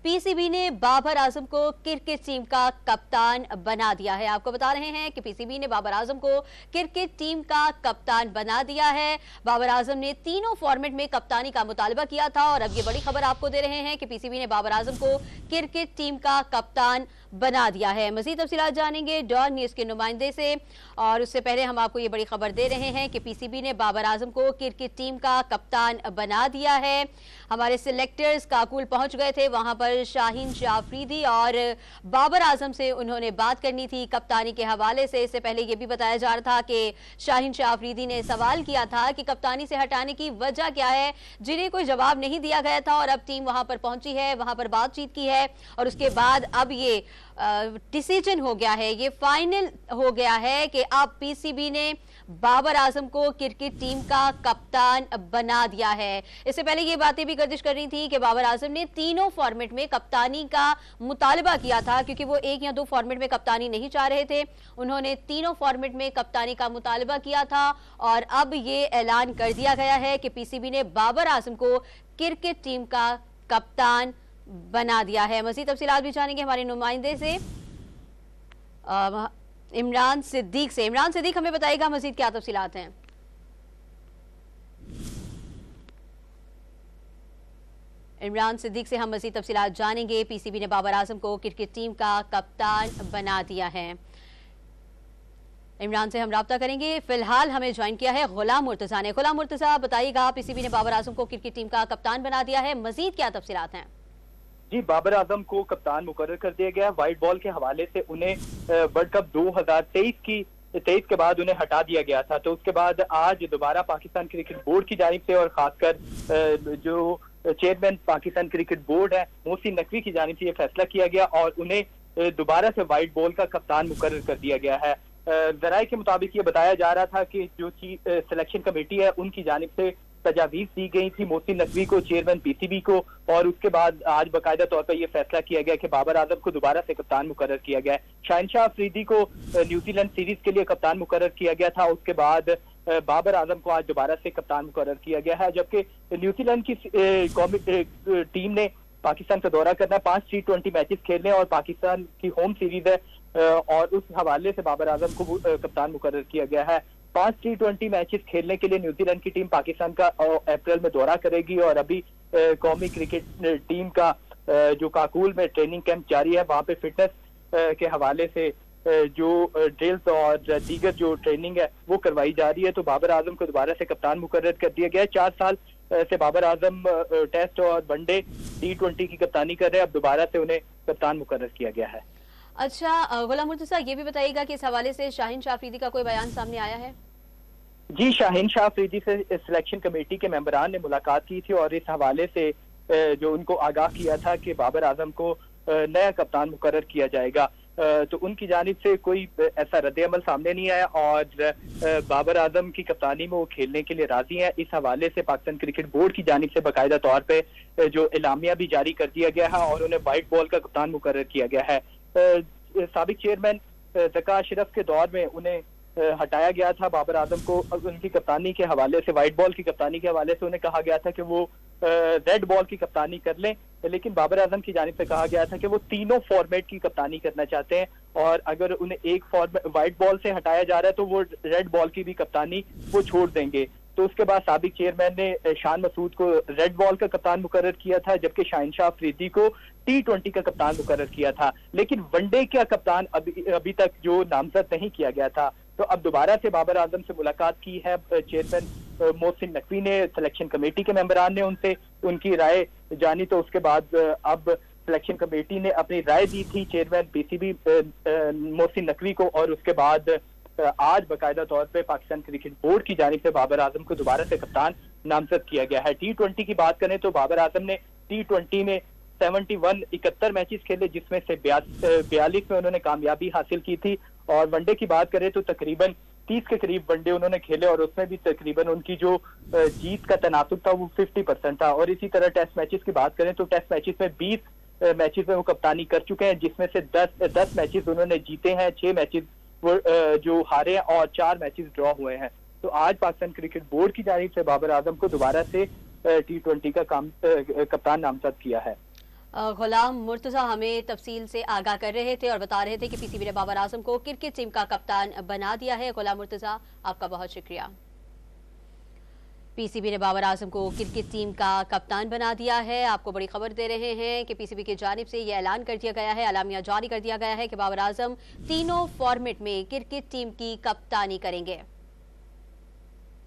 PCB ने बाबर आजम को cricket team का कप्तान बना दिया है। आपको बता रहे हैं कि पीसीबी ने बाबर आजम को क्रिकेट टीम का कप्तान बना दिया है। बाबर आजम ने तीनों फॉर्मेट में कप्तानी का मुतालबा किया था और अब ये बड़ी खबर आपको दे रहे हैं कि पीसीबी ने बाबर आजम को क्रिकेट टीम का कप्तान बना दिया है। मजीद तफसीलात जानेंगे डॉन न्यूज के नुमाइंदे से, और उससे पहले हम आपको ये बड़ी खबर दे रहे हैं कि पीसीबी ने बाबर आजम को क्रिकेट टीम का कप्तान बना दिया है। हमारे सिलेक्टर्स काकुल पहुंच गए थे, वहां पर शाहीन शाह अफरीदी और बाबर आजम से उन्होंने बात करनी थी कप्तानी के हवाले से। इससे पहले यह भी बताया जा रहा था कि शाहीन शाह अफरीदी ने सवाल किया था कि कप्तानी से हटाने की वजह क्या है, जिन्हें कोई जवाब नहीं दिया गया था और अब टीम वहां पर पहुंची है, वहां पर बातचीत की है और उसके बाद अब ये डिसीजन हो गया है, ये फाइनल हो गया है कि अब पीसीबी ने बाबर आजम को क्रिकेट टीम का कप्तान बना दिया है। इससे पहले ये बातें भी गर्दिश कर रही थी कि बाबर आजम ने तीनों फॉर्मेट में कप्तानी का मुतालबा किया था, क्योंकि वो एक या दो फॉर्मेट में कप्तानी नहीं चाह रहे थे। उन्होंने तीनों फॉर्मेट में कप्तानी का मुतालबा किया था और अब ये ऐलान कर दिया गया है कि पीसीबी ने बाबर आजम को क्रिकेट टीम का कप्तान बना दिया है। मज़ीद तफसीलात भी जानेंगे हमारे नुमाइंदे से इमरान सिद्दीक से। इमरान सिद्दीक हमें बताइएगा मज़ीद क्या तफसीलात हैं। इमरान सिद्दीक से हम मज़ीद तफसीलात जानेंगे। पीसीबी ने बाबर आजम को क्रिकेट टीम का कप्तान बना दिया है। इमरान से हम राब्ता करेंगे। फिलहाल हमें ज्वाइन किया है गुलाम मुर्तजा ने। गुलाम मुर्तजा, बताइएगा, पीसीबी ने बाबर आजम को क्रिकेट टीम का कप्तान बना दिया है, मज़ीद क्या तफसीलात हैं? जी, बाबर आजम को कप्तान मुकर्रर कर दिया गया। व्हाइट बॉल के हवाले से उन्हें वर्ल्ड कप 2023 के बाद उन्हें हटा दिया गया था। तो उसके बाद आज दोबारा पाकिस्तान क्रिकेट बोर्ड की जानिब से और खासकर जो चेयरमैन पाकिस्तान क्रिकेट बोर्ड है मोहसिन नकवी की जानिब से यह फैसला किया गया और उन्हें दोबारा से व्हाइट बॉल का कप्तान मुकर्रर कर दिया गया है। जराये के मुताबिक ये बताया जा रहा था कि जो सिलेक्शन कमेटी है उनकी जानिब से तजावीज दी गई थी मोहसिन नकवी को, चेयरमैन पीसीबी को, और उसके बाद आज बाकायदा तौर पर यह फैसला किया गया कि बाबर आजम को दोबारा से कप्तान मुकर्रर किया गया है। शाहीन शाह अफरीदी को न्यूजीलैंड सीरीज के लिए कप्तान मुकर्रर किया गया था। उसके बाद बाबर आजम को आज दोबारा से कप्तान मुकर्रर किया गया है। जबकि न्यूजीलैंड की टीम ने पाकिस्तान का दौरा करना है, 5 T20 मैचेस खेलने और पाकिस्तान की होम सीरीज है और उस हवाले से बाबर आजम को कप्तान मुकर्रर किया गया है। 5 T20 मैचेस खेलने के लिए न्यूजीलैंड की टीम पाकिस्तान का अप्रैल में दौरा करेगी और अभी कौमी क्रिकेट टीम का जो काकुल में ट्रेनिंग कैंप जारी है, वहां पे फिटनेस के हवाले से जो ड्रिल्स और दीगर जो ट्रेनिंग है वो करवाई जा रही है। तो बाबर आजम को दोबारा से कप्तान मुकर्रर कर दिया गया है। 4 साल से बाबर आजम टेस्ट और वनडे T20 की कप्तानी कर रहे हैं, अब दोबारा से उन्हें कप्तान मुकर्रर किया गया है। अच्छा गुलाम मुर्तजा, ये भी बताइएगा कि इस हवाले से शाहीन शाह अफरीदी का कोई बयान सामने आया है? जी, शाहीन शाह अफरीदी से सिलेक्शन कमेटी के मेंबरान ने मुलाकात की थी और इस हवाले से जो उनको आगाह किया था कि बाबर आजम को नया कप्तान मुकर्रर किया जाएगा, तो उनकी जानिब से कोई ऐसा रद्द-ए-अमल सामने नहीं आया और बाबर आजम की कप्तानी में वो खेलने के लिए राजी हैं। इस हवाले से पाकिस्तान क्रिकेट बोर्ड की जानिब से बाकायदा तौर पे जो एलामिया भी जारी कर दिया गया है और उन्हें व्हाइट बॉल का कप्तान मुकर्रर किया गया है। साबिक चेयरमैन ज़का अशरफ के दौर में उन्हें हटाया गया था बाबर आजम को। उनकी कप्तानी के हवाले से, व्हाइट बॉल की कप्तानी के हवाले से उन्हें कहा गया था कि वो रेड बॉल की कप्तानी कर लें, लेकिन बाबर आजम की जानिब से कहा गया था कि वो तीनों फॉर्मेट की कप्तानी करना चाहते हैं और अगर उन्हें एक फॉर्मेट व्हाइट बॉल से हटाया जा रहा है तो वो रेड बॉल की भी कप्तानी वो छोड़ देंगे। तो उसके बाद साबिक चेयरमैन ने शान मसूद को रेड बॉल का कप्तान मुकर्रर किया था, जबकि शाहीन शाह अफरीदी को T20 का कप्तान मुकर्रर किया था, लेकिन वनडे का कप्तान अभी तक जो नामजद नहीं किया गया था। तो अब दोबारा से बाबर आजम से मुलाकात की है चेयरमैन मोहसिन नकवी ने, सिलेक्शन कमेटी के मेंबरान ने उनसे उनकी राय जानी। तो उसके बाद अब सिलेक्शन कमेटी ने अपनी राय दी थी चेयरमैन पीसीबी मोहसिन नकवी को और उसके बाद आज बाकायदा तौर पे पाकिस्तान क्रिकेट बोर्ड की जानिब से बाबर आजम को दोबारा से कप्तान नामजद किया गया है। T20 की बात करें तो बाबर आजम ने T20 में 71 मैचेस खेले, जिसमें से 42 में उन्होंने कामयाबी हासिल की थी और वनडे की बात करें तो तकरीबन 30 के करीब वनडे उन्होंने खेले और उसमें भी तकरीबन उनकी जो जीत का तनासुब था वो 50% था। और इसी तरह टेस्ट मैचेस की बात करें तो टेस्ट मैचेस में 20 मैचेस में वो कप्तानी कर चुके हैं, जिसमें से 10 मैचेस उन्होंने जीते हैं, 6 मैचेस वो जो हारे हैं और 4 मैचेस ड्रॉ हुए हैं। तो आज पाकिस्तान क्रिकेट बोर्ड की जानिब से बाबर आजम को दोबारा से T20 का कप्तान नामजद किया है। गुलाम मुर्तजा हमें तफसील से आगाह कर रहे थे और बता रहे थे कि पीसीबी ने बाबर आजम को क्रिकेट टीम का कप्तान बना दिया है। गुलाम मुर्तजा, आपका बहुत शुक्रिया। पीसीबी ने बाबर आजम को क्रिकेट टीम का कप्तान बना दिया है। आपको बड़ी खबर दे रहे हैं कि पीसीबी की जानिब से यह ऐलान कर दिया गया है, एलामिया जारी कर दिया गया है कि बाबर आजम तीनों फॉर्मेट में क्रिकेट टीम की कप्तानी करेंगे।